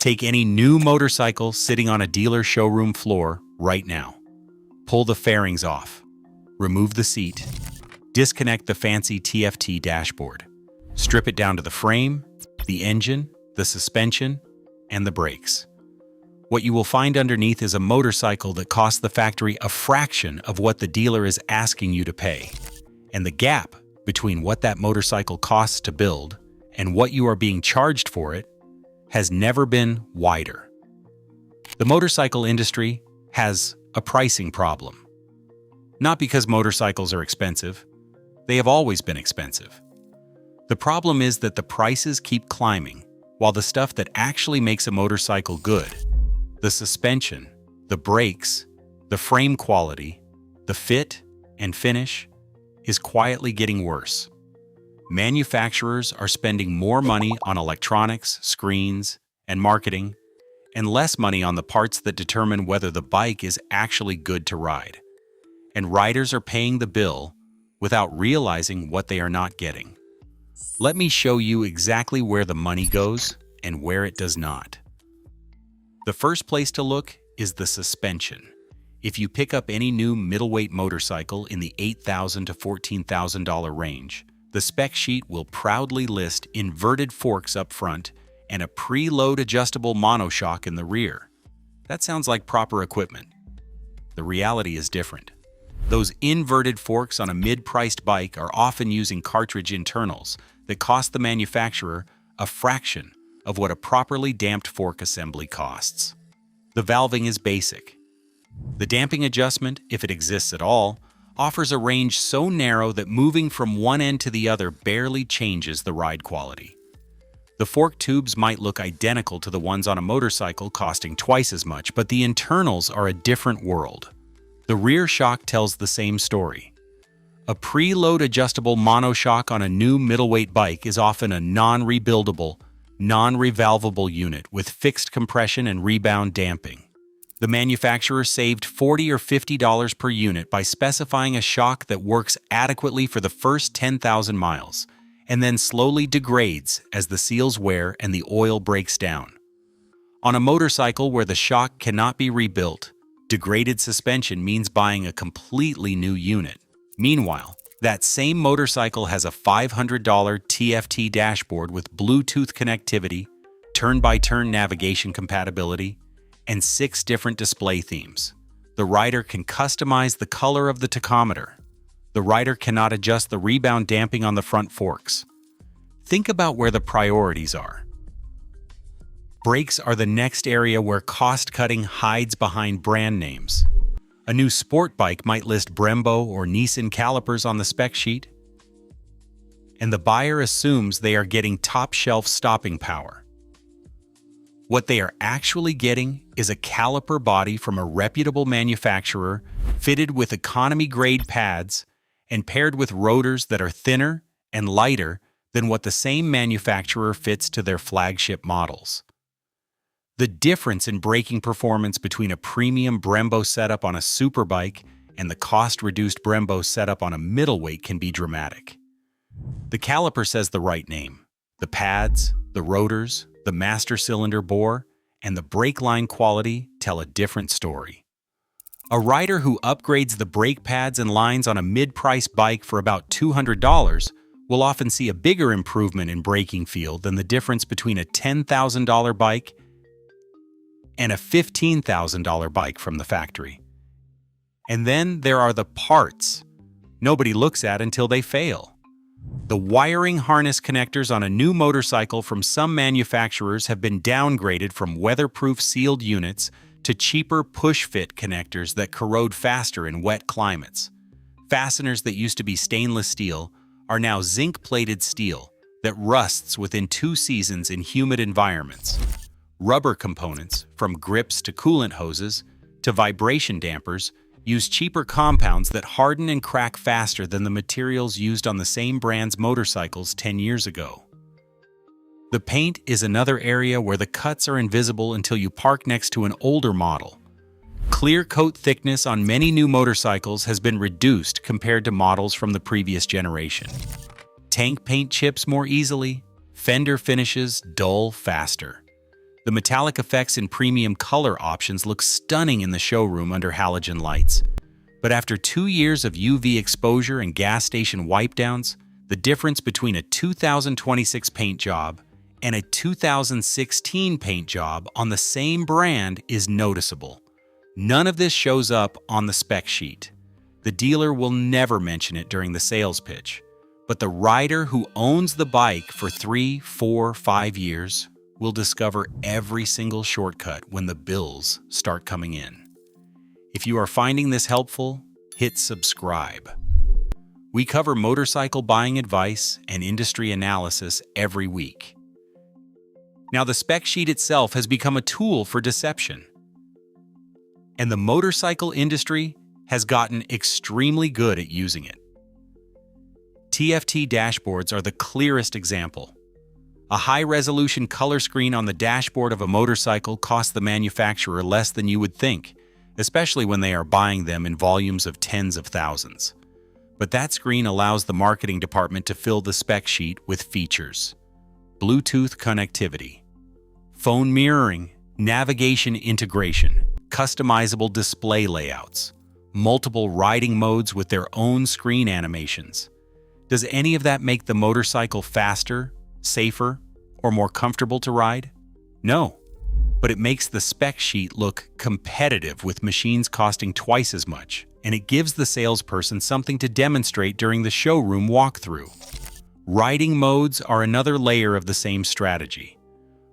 Take any new motorcycle sitting on a dealer showroom floor right now. Pull the fairings off. Remove the seat. Disconnect the fancy TFT dashboard. Strip it down to the frame, the engine, the suspension, and the brakes. What you will find underneath is a motorcycle that costs the factory a fraction of what the dealer is asking you to pay. And the gap between what that motorcycle costs to build and what you are being charged for it has never been wider. The motorcycle industry has a pricing problem. Not because motorcycles are expensive. They have always been expensive. The problem is that the prices keep climbing, while the stuff that actually makes a motorcycle good, the suspension, the brakes, the frame quality, the fit and finish, is quietly getting worse. Manufacturers are spending more money on electronics, screens, and marketing, and less money on the parts that determine whether the bike is actually good to ride. And riders are paying the bill without realizing what they are not getting. Let me show you exactly where the money goes and where it does not. The first place to look is the suspension. If you pick up any new middleweight motorcycle in the $8,000 to $14,000 range, the spec sheet will proudly list inverted forks up front and a preload adjustable monoshock in the rear. That sounds like proper equipment. The reality is different. Those inverted forks on a mid-priced bike are often using cartridge internals that cost the manufacturer a fraction of what a properly damped fork assembly costs. The valving is basic. The damping adjustment, if it exists at all, offers a range so narrow that moving from one end to the other barely changes the ride quality. The fork tubes might look identical to the ones on a motorcycle costing twice as much, but the internals are a different world. The rear shock tells the same story. A preload adjustable monoshock on a new middleweight bike is often a non-rebuildable, non-revalvable unit with fixed compression and rebound damping. The manufacturer saved $40 or $50 per unit by specifying a shock that works adequately for the first 10,000 miles, and then slowly degrades as the seals wear and the oil breaks down. On a motorcycle where the shock cannot be rebuilt, degraded suspension means buying a completely new unit. Meanwhile, that same motorcycle has a $500 TFT dashboard with Bluetooth connectivity, turn-by-turn navigation compatibility, and 6 different display themes. The rider can customize the color of the tachometer. The rider cannot adjust the rebound damping on the front forks. Think about where the priorities are. Brakes are the next area where cost-cutting hides behind brand names. A new sport bike might list Brembo or Nissan calipers on the spec sheet, and the buyer assumes they are getting top-shelf stopping power. What they are actually getting is a caliper body from a reputable manufacturer fitted with economy-grade pads and paired with rotors that are thinner and lighter than what the same manufacturer fits to their flagship models. The difference in braking performance between a premium Brembo setup on a superbike and the cost-reduced Brembo setup on a middleweight can be dramatic. The caliper says the right name. The pads, the rotors, the master cylinder bore, and the brake line quality tell a different story. A rider who upgrades the brake pads and lines on a mid-price bike for about $200 will often see a bigger improvement in braking feel than the difference between a $10,000 bike and a $15,000 bike from the factory. And then there are the parts nobody looks at until they fail. The wiring harness connectors on a new motorcycle from some manufacturers have been downgraded from weatherproof sealed units to cheaper push-fit connectors that corrode faster in wet climates. Fasteners that used to be stainless steel are now zinc-plated steel that rusts within 2 seasons in humid environments. Rubber components, from grips to coolant hoses to vibration dampers, use cheaper compounds that harden and crack faster than the materials used on the same brand's motorcycles 10 years ago. The paint is another area where the cuts are invisible until you park next to an older model. Clear coat thickness on many new motorcycles has been reduced compared to models from the previous generation. Tank paint chips more easily, fender finishes dull faster. The The metallic effects and premium color options look stunning in the showroom under halogen lights. But after 2 years of UV exposure and gas station wipe-downs, the difference between a 2026 paint job and a 2016 paint job on the same brand is noticeable. None of this shows up on the spec sheet. The dealer will never mention it during the sales pitch, but the rider who owns the bike for 3, 4, 5 years will discover every single shortcut when the bills start coming in. If you are finding this helpful, hit subscribe. We cover motorcycle buying advice and industry analysis every week. Now, the spec sheet itself has become a tool for deception, and the motorcycle industry has gotten extremely good at using it. TFT dashboards are the clearest example. A high-resolution color screen on the dashboard of a motorcycle costs the manufacturer less than you would think, especially when they are buying them in volumes of tens of thousands. But that screen allows the marketing department to fill the spec sheet with features: Bluetooth connectivity, phone mirroring, navigation integration, customizable display layouts, multiple riding modes with their own screen animations. Does any of that make the motorcycle faster, safer, or more comfortable to ride? No, but it makes the spec sheet look competitive with machines costing twice as much, and it gives the salesperson something to demonstrate during the showroom walkthrough. Riding modes are another layer of the same strategy.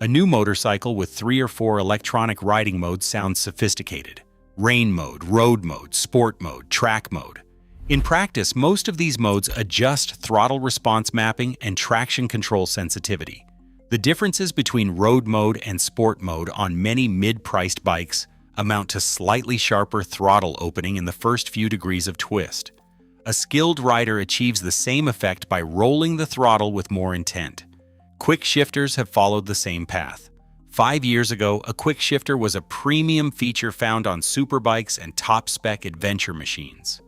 A new motorcycle with 3 or 4 electronic riding modes sounds sophisticated. Rain mode, road mode, sport mode, track mode. In practice, most of these modes adjust throttle response mapping and traction control sensitivity. The differences between road mode and sport mode on many mid-priced bikes amount to slightly sharper throttle opening in the first few degrees of twist. A skilled rider achieves the same effect by rolling the throttle with more intent. Quick shifters have followed the same path. 5 years ago, a quick shifter was a premium feature found on superbikes and top-spec adventure machines.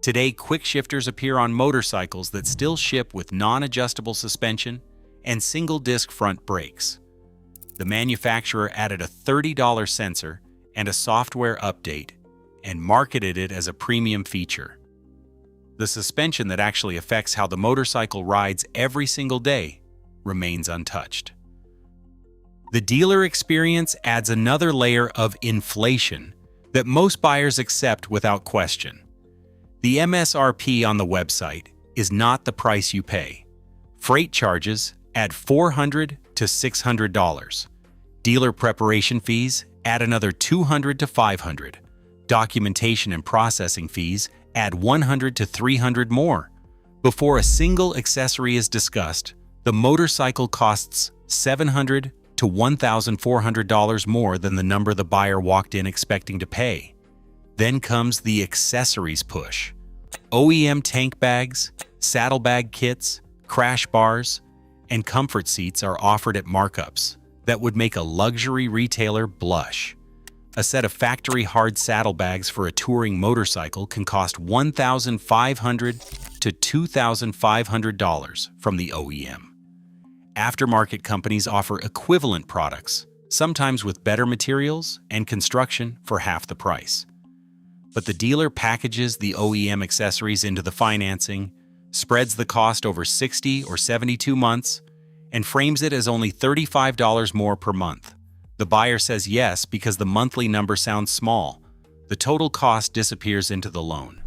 Today, quick shifters appear on motorcycles that still ship with non-adjustable suspension and single-disc front brakes. The manufacturer added a $30 sensor and a software update and marketed it as a premium feature. The suspension that actually affects how the motorcycle rides every single day remains untouched. The dealer experience adds another layer of inflation that most buyers accept without question. The MSRP on the website is not the price you pay. Freight charges add $400 to $600. Dealer preparation fees add another $200 to $500. Documentation and processing fees add $100 to $300 more. Before a single accessory is discussed, the motorcycle costs $700 to $1,400 more than the number the buyer walked in expecting to pay. Then comes the accessories push. OEM tank bags, saddlebag kits, crash bars, and comfort seats are offered at markups that would make a luxury retailer blush. A set of factory-hard saddlebags for a touring motorcycle can cost $1,500 to $2,500 from the OEM. Aftermarket companies offer equivalent products, sometimes with better materials and construction for half the price. But the dealer packages the OEM accessories into the financing, spreads the cost over 60 or 72 months, and frames it as only $35 more per month. The buyer says yes because the monthly number sounds small. The total cost disappears into the loan.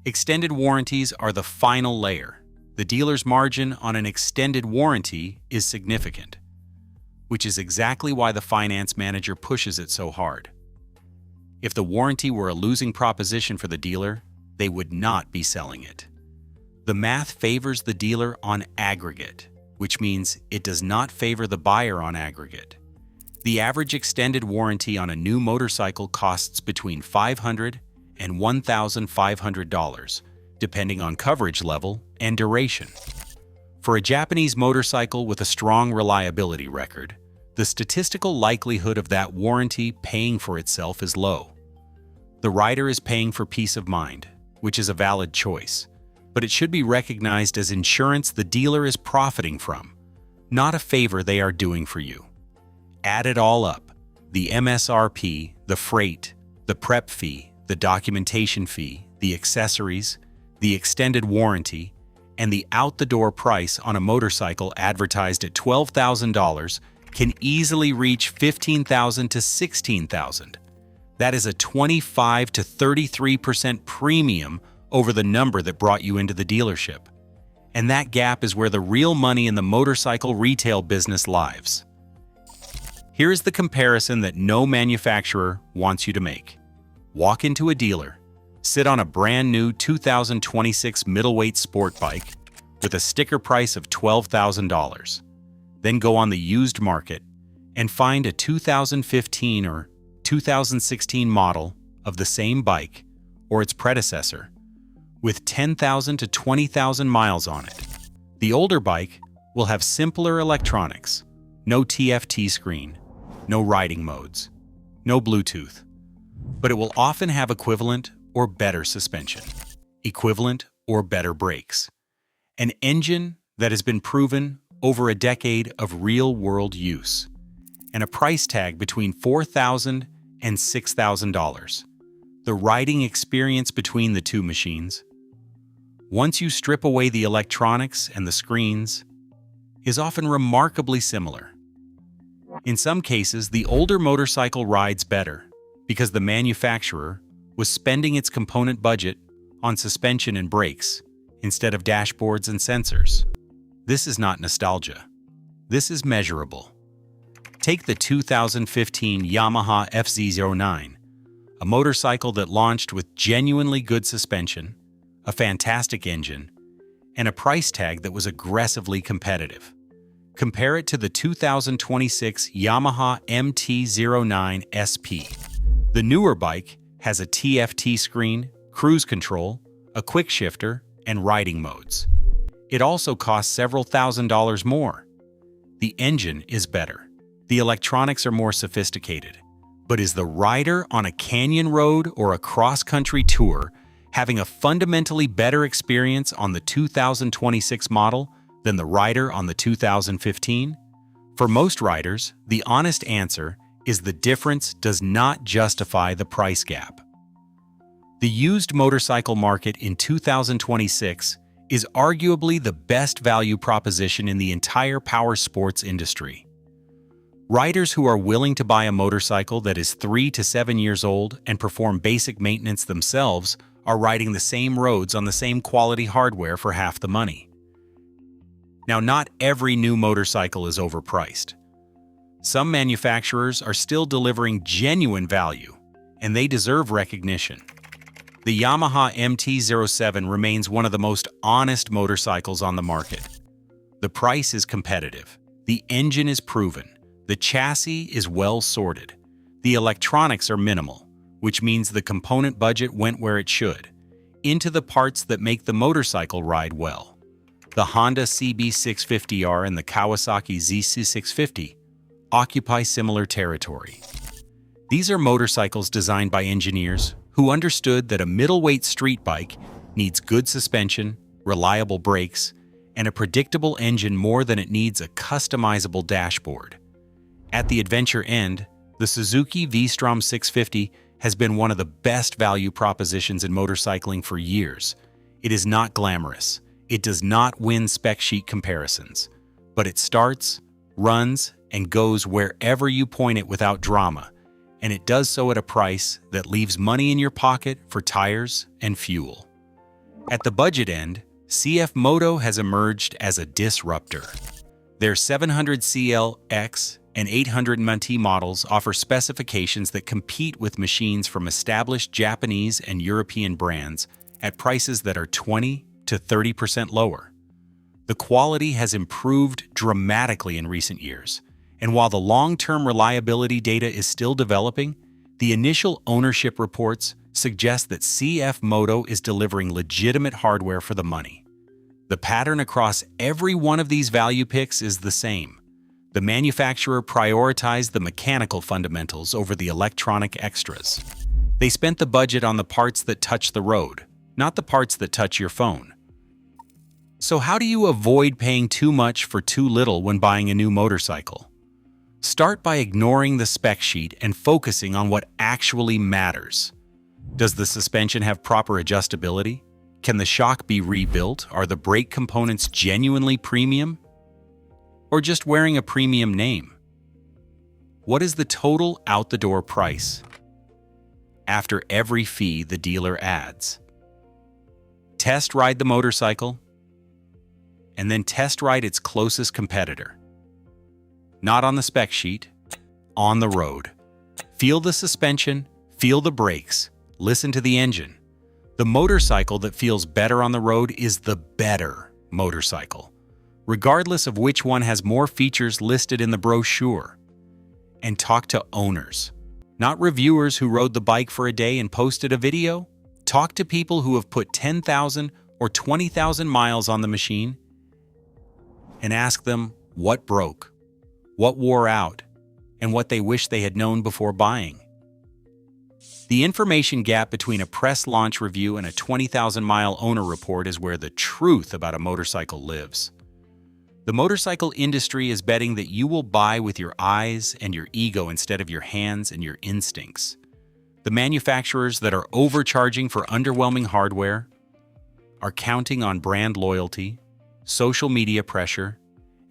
Extended warranties are the final layer. The dealer's margin on an extended warranty is significant, which is exactly why the finance manager pushes it so hard. If the warranty were a losing proposition for the dealer, they would not be selling it. The math favors the dealer on aggregate, which means it does not favor the buyer on aggregate. The average extended warranty on a new motorcycle costs between $500 and $1,500, depending on coverage level and duration. For a Japanese motorcycle with a strong reliability record, the statistical likelihood of that warranty paying for itself is low. The rider is paying for peace of mind, which is a valid choice, but it should be recognized as insurance the dealer is profiting from, not a favor they are doing for you. Add it all up: the MSRP, the freight, the prep fee, the documentation fee, the accessories, the extended warranty, and the out-the-door price on a motorcycle advertised at $12,000 can easily reach $15,000 to $16,000. That is a 25 to 33% premium over the number that brought you into the dealership. And that gap is where the real money in the motorcycle retail business lies. Here is the comparison that no manufacturer wants you to make. Walk into a dealer, sit on a brand new 2026 middleweight sport bike with a sticker price of $12,000. Then go on the used market and find a 2015 or 2016 model of the same bike or its predecessor with 10,000 to 20,000 miles on it. The older bike will have simpler electronics, no TFT screen, no riding modes, no Bluetooth, but it will often have equivalent or better suspension, equivalent or better brakes, an engine that has been proven over a decade of real-world use, and a price tag between $4,000 and $6,000. The riding experience between the two machines, once you strip away the electronics and the screens, is often remarkably similar. In some cases, the older motorcycle rides better because the manufacturer was spending its component budget on suspension and brakes instead of dashboards and sensors. This is not nostalgia. This is measurable. Take the 2015 Yamaha FZ09, a motorcycle that launched with genuinely good suspension, a fantastic engine, and a price tag that was aggressively competitive. Compare it to the 2026 Yamaha MT-09 SP. The newer bike has a TFT screen, cruise control, a quick shifter, and riding modes. It also costs several $1,000s more. The engine is better. The electronics are more sophisticated. But is the rider on a canyon road or a cross-country tour having a fundamentally better experience on the 2026 model than the rider on the 2015? For most riders, the honest answer is the difference does not justify the price gap. The used motorcycle market in 2026 is arguably the best value proposition in the entire power sports industry. Riders who are willing to buy a motorcycle that is 3 to 7 years old and perform basic maintenance themselves are riding the same roads on the same quality hardware for half the money. Now, not every new motorcycle is overpriced. Some manufacturers are still delivering genuine value, and they deserve recognition. The Yamaha MT-07 remains one of the most honest motorcycles on the market. The price is competitive, the engine is proven, the chassis is well sorted, the electronics are minimal, which means the component budget went where it should, into the parts that make the motorcycle ride well. The Honda CB650R and the Kawasaki ZC650 occupy similar territory. These are motorcycles designed by engineers who understood that a middleweight street bike needs good suspension, reliable brakes, and a predictable engine more than it needs a customizable dashboard. At the adventure end, the Suzuki V-Strom 650 has been one of the best value propositions in motorcycling for years. It is not glamorous. It does not win spec sheet comparisons, but it starts, runs, and goes wherever you point it without drama, and it does so at a price that leaves money in your pocket for tires and fuel. At the budget end, CF Moto has emerged as a disruptor. Their 700CL-X and 800MT models offer specifications that compete with machines from established Japanese and European brands at prices that are 20 to 30% lower. The quality has improved dramatically in recent years, and while the long-term reliability data is still developing, the initial ownership reports suggest that CF Moto is delivering legitimate hardware for the money. The pattern across every one of these value picks is the same. The manufacturer prioritized the mechanical fundamentals over the electronic extras. They spent the budget on the parts that touch the road, not the parts that touch your phone. So how do you avoid paying too much for too little when buying a new motorcycle? Start by ignoring the spec sheet and focusing on what actually matters. Does the suspension have proper adjustability? Can the shock be rebuilt? Are the brake components genuinely premium? Or just wearing a premium name? What is the total out-the-door price after every fee the dealer adds? Test ride the motorcycle, and then test ride its closest competitor. Not on the spec sheet, on the road. Feel the suspension, feel the brakes, listen to the engine. The motorcycle that feels better on the road is the better motorcycle, regardless of which one has more features listed in the brochure. And talk to owners, not reviewers who rode the bike for a day and posted a video. Talk to people who have put 10,000 or 20,000 miles on the machine and ask them what broke, what wore out, and what they wish they had known before buying. The information gap between a press launch review and a 20,000-mile owner report is where the truth about a motorcycle lives. The motorcycle industry is betting that you will buy with your eyes and your ego instead of your hands and your instincts. The manufacturers that are overcharging for underwhelming hardware are counting on brand loyalty, social media pressure,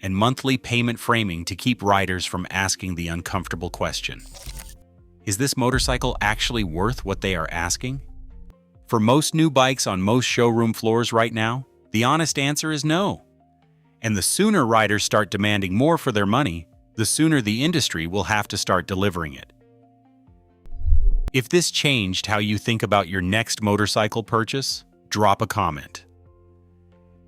and monthly payment framing to keep riders from asking the uncomfortable question. Is this motorcycle actually worth what they are asking? For most new bikes on most showroom floors right now, the honest answer is no. And the sooner riders start demanding more for their money, the sooner the industry will have to start delivering it. If this changed how you think about your next motorcycle purchase, drop a comment.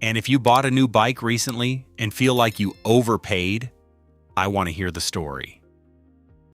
And if you bought a new bike recently and feel like you overpaid, I want to hear the story.